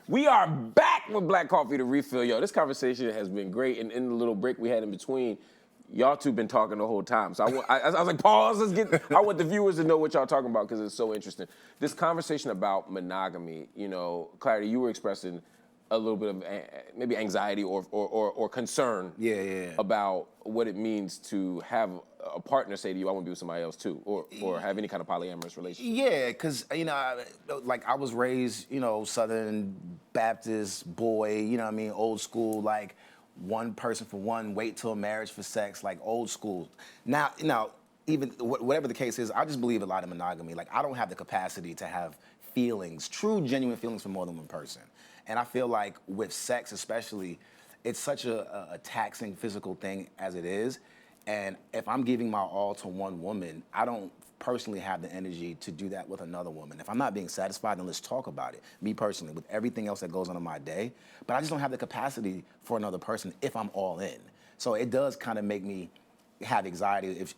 We are back with Black Coffee to Refill. Yo, this conversation has been great. And in the little break we had in between, y'all two been talking the whole time. So I was like, pause, I want the viewers to know what y'all talking about because it's so interesting. This conversation about monogamy, you know, Clarity, you were expressing a little bit of maybe anxiety or concern about what it means to have a partner say to you, I want to be with somebody else too, or have any kind of polyamorous relationship. Yeah, because, you know, I was raised, you know, Southern Baptist boy, you know what I mean, old school, like one person for one, wait till marriage for sex, like old school. Now, even whatever the case is, I just believe a lot in monogamy. Like, I don't have the capacity to have feelings, true, genuine feelings for more than one person. And I feel like with sex especially, it's such a taxing physical thing as it is. And if I'm giving my all to one woman, I don't personally have the energy to do that with another woman. If I'm not being satisfied, then let's talk about it. Me personally, with everything else that goes on in my day. But I just don't have the capacity for another person if I'm all in. So it does kind of make me have anxiety if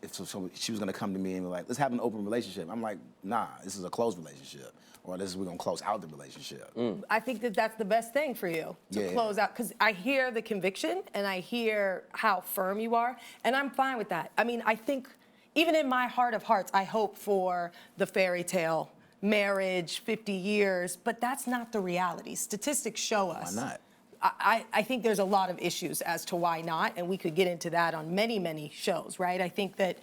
she was gonna come to me and be like, let's have an open relationship. I'm like, nah, this is a closed relationship. Or we're gonna close out the relationship. I think that that's the best thing for you, to close out, because I hear the conviction and I hear how firm you are, and I'm fine with that. I mean, I think even in my heart of hearts, I hope for the fairy tale, marriage, 50 years, but that's not the reality. Statistics show us. Why not? I think there's a lot of issues as to why not, and we could get into that on many, many shows, right? I think that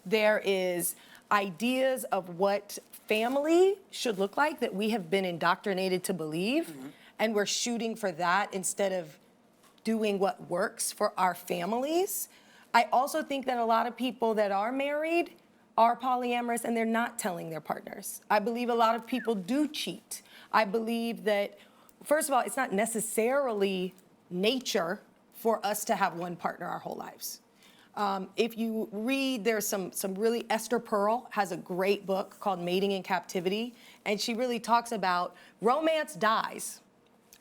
there is ideas of what family should look like that we have been indoctrinated to believe, and we're shooting for that instead of doing what works for our families. I also think that a lot of people that are married are polyamorous and they're not telling their partners. I believe a lot of people do cheat. I believe that, first of all, it's not necessarily nature for us to have one partner our whole lives. If you read, there's some really, Esther Pearl has a great book called Mating in Captivity, and she really talks about romance dies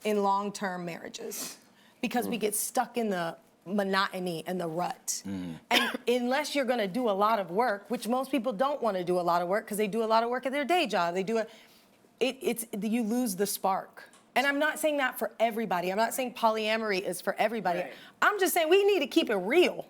in long-term marriages because we get stuck in the monotony and the rut. And unless you're gonna do a lot of work, which most people don't wanna do a lot of work because they do a lot of work at their day job, you lose the spark. And I'm not saying that for everybody. I'm not saying polyamory is for everybody. Right. I'm just saying we need to keep it real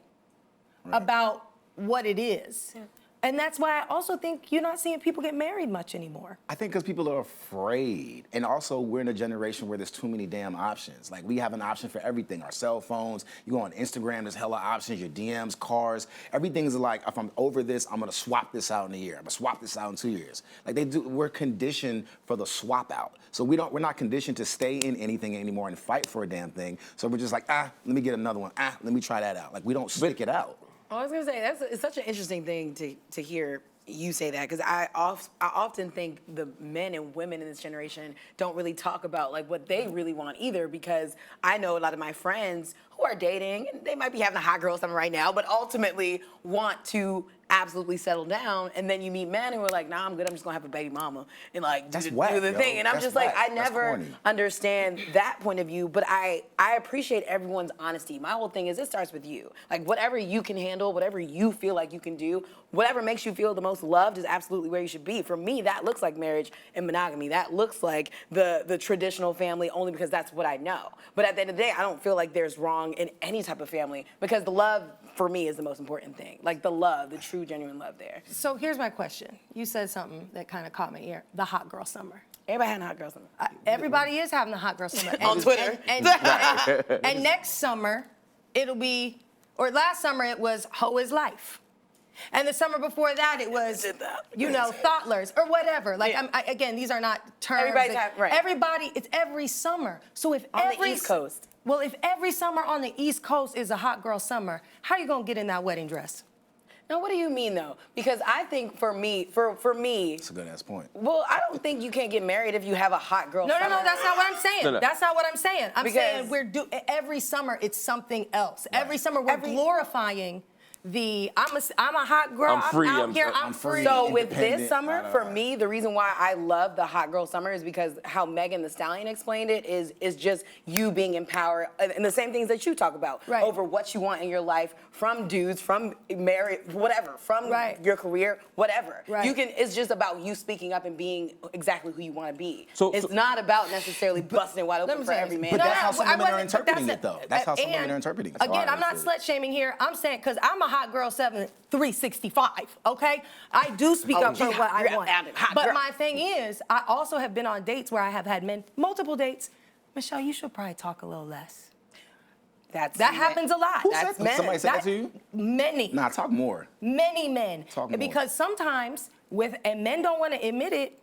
about what it is. Yeah. And that's why I also think you're not seeing people get married much anymore. I think because people are afraid. And also, we're in a generation where there's too many damn options. Like, we have an option for everything. Our cell phones, you go on Instagram, there's hella options, your DMs, cars. Everything's like, if I'm over this, I'm gonna swap this out in a year. I'm gonna swap this out in 2 years. Like, we're conditioned for the swap out. So we're not conditioned to stay in anything anymore and fight for a damn thing. So we're just like, let me get another one. Let me try that out. Like, we don't stick it out. I was gonna say it's such an interesting thing to hear you say that, because I often think the men and women in this generation don't really talk about like what they really want either, because I know a lot of my friends who are dating and they might be having a hot girl summer right now, but ultimately want to absolutely settle down, and then you meet men who are like, nah, I'm good, I'm just gonna have a baby mama and like do the thing. And I'm just like, I never understand that point of view, but I appreciate everyone's honesty. My whole thing is it starts with you. Like, whatever you can handle, whatever you feel like you can do, whatever makes you feel the most loved is absolutely where you should be. For me, that looks like marriage and monogamy. That looks like the traditional family, only because that's what I know. But at the end of the day, I don't feel like there's wrong in any type of family, because the love for me is the most important thing. Like the love, the true, genuine love there. So here's my question. You said something that kind of caught my ear, the hot girl summer. Everybody having a hot girl summer. Everybody is having the hot girl summer. On Twitter. And next summer, it'll be, or last summer it was Hoe is Life. And the summer before that, it was, you know, thoughtlers or whatever. Like, again, these are not terms. Everybody, it's every summer. So if on the East Coast. Well, if every summer on the East Coast is a hot girl summer, how are you gonna get in that wedding dress? Now, what do you mean though? Because I think for me, it's a good ass point. Well, I don't think you can't get married if you have a hot girl summer. No, that's not what I'm saying. That's not what I'm saying. I'm saying every summer it's something else. Every summer we're glorifying I'm a hot girl. I'm free, out I'm- here. I'm I'm free. So with this Independent, summer, for me, the reason why I love the hot girl summer is because how Megan Thee Stallion explained it is just you being empowered and the same things that you talk about Right. over what you want in your life from dudes, from married, whatever, from Right. your career, whatever. Right. You can. It's just about you speaking up and being exactly who you want to be. So- It's not about necessarily busting it wide Let open me for say every this. man. But that's how some I women are wasn't- interpreting that's it, though. That's how some women and are interpreting it. Again, I'm not slut shaming here. I'm saying because I'm a hot girl 365. Okay, I do speak up for yeah, what I you're want. a hot But girl. my thing is, I also have been on dates where I have had men, multiple dates. Michelle, you should probably talk a little less. That Happens a lot. Who That's said men. Somebody said that to you? Many. Nah, talk more. Many men. Talk more. Because sometimes and men don't want to admit it,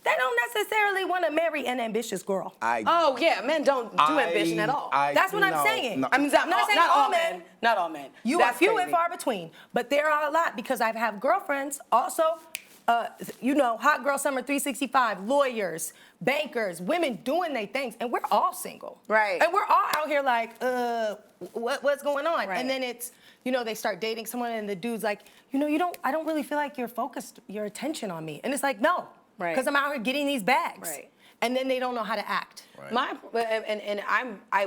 they don't necessarily want to marry an ambitious girl. Oh yeah, men don't do ambition at all. That's what I'm saying. No. I mean, I'm not saying not all all men. men. Not all men. You That's are few crazy. and far between, but there are a lot because I have girlfriends also, hot girl summer 365, lawyers, bankers, women doing their things, and we're all single. Right. And we're all out here like, what's going on? Right. And then it's, they start dating someone and the dude's like, I don't really feel like you're focused your attention on me. And it's like, no, Right. because I'm out here getting these bags. Right. And then they don't know how to act.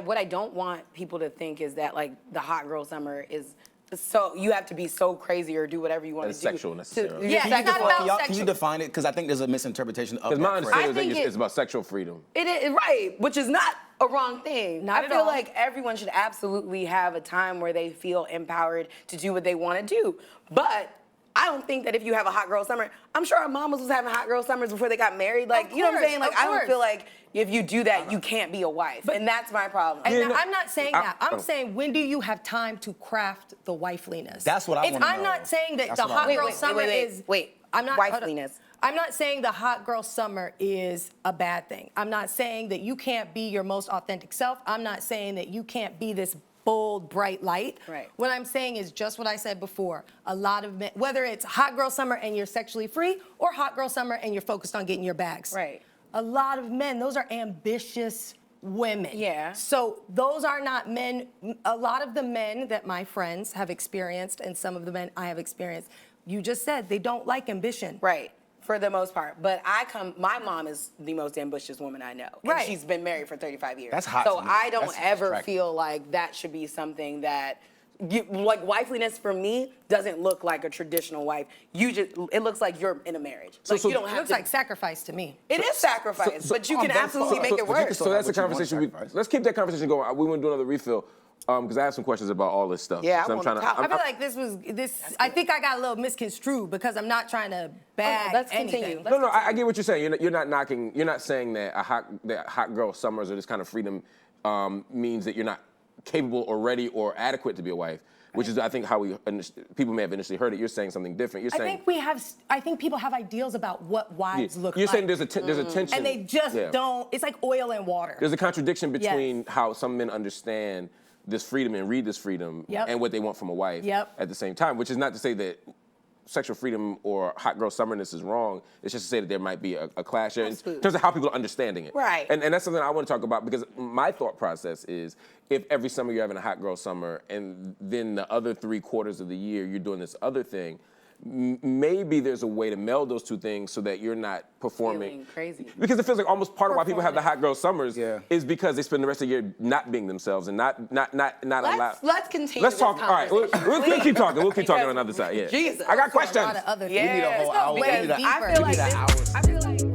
What I don't want people to think is that like the hot girl summer is so you have to be so crazy or do whatever you want to That's do. sexual necessarily. Yeah, Can you, it's not define, about can you sexual. define it? Because I think there's a misinterpretation of Because my that understanding phrase. is that think it's about sexual freedom. It is right, which is not a wrong thing. Not I at feel all. like everyone should absolutely have a time where they feel empowered to do what they want to do. But I don't think that if you have a hot girl summer, I'm sure our mamas was having hot girl summers before they got married. Like, you know what I'm saying? Like, of I don't course. feel like if you do that, you can't be a wife. And that's my problem. And I'm not saying that. I'm oh. saying when do you have time to craft the wifeliness? That's what I wanna I'm know. not saying that That's the what I hot wanna girl know. summer is. I'm not wifeliness. I'm not saying the hot girl summer is a bad thing. I'm not saying that you can't be your most authentic self. I'm not saying that you can't be this bold, bright light. Right. What I'm saying is just what I said before. A lot of men, whether it's hot girl summer and you're sexually free or hot girl summer and you're focused on getting your bags. Right. A lot of men, those are ambitious women. Yeah. So those are not men. A lot of the men that my friends have experienced and some of the men I have experienced, you just said they don't like ambition. Right. For the most part. But my mom is the most ambitious woman I know. And Right. she's been married for 35 years. That's hot So to me. I don't That's ever attractive. feel like that should be something that, like wifeliness for me doesn't look like a traditional wife. It looks like you're in a marriage. Like so- you don't It have looks to. like sacrifice to me. It is sacrifice, but you can on both absolutely sides. make it But you work. can So that's the what you want, conversation. sacrifice. Let's keep that conversation going. We want to do another refill because I have some questions about all this stuff. Yeah, I So want to talk. I feel like I think I got a little misconstrued because I'm not trying to bag let's anything. continue. No, I get what you're saying. You're not knocking. You're not saying that hot girl summers or this kind of freedom means that you're not capable or ready or adequate to be a wife. Which is, I think, how people may have initially heard it. You're saying something different. You're saying I think people have ideals about what wives look you're like. saying there's a tension, and they just Yeah. don't. It's like oil and water. There's a contradiction Yes. between how some men understand this freedom and read this freedom Yep. and what they want from a wife Yep. at the same time. Which is not to say that sexual freedom or hot girl summerness is wrong. It's just to say that there might be a clash there in Absolutely. terms of how people are understanding it. Right. And that's something I want to talk about because my thought process is if every summer you're having a hot girl summer and then the other 3/4 of the year you're doing this other thing, maybe there's a way to meld those two things so that you're not performing Feeling crazy. Because it feels like almost part of why people have the hot girl summers Yeah. is because they spend the rest of the year not being themselves and not allowed. Let's continue. Let's this talk. All right, we'll conversation. keep talking. We'll keep talking Because- on the other side. Yeah. Jesus. I got A questions. lot of other Yeah. things. We need a whole Let's go hour. way We need an deeper. I feel like We need an this- hour. I feel like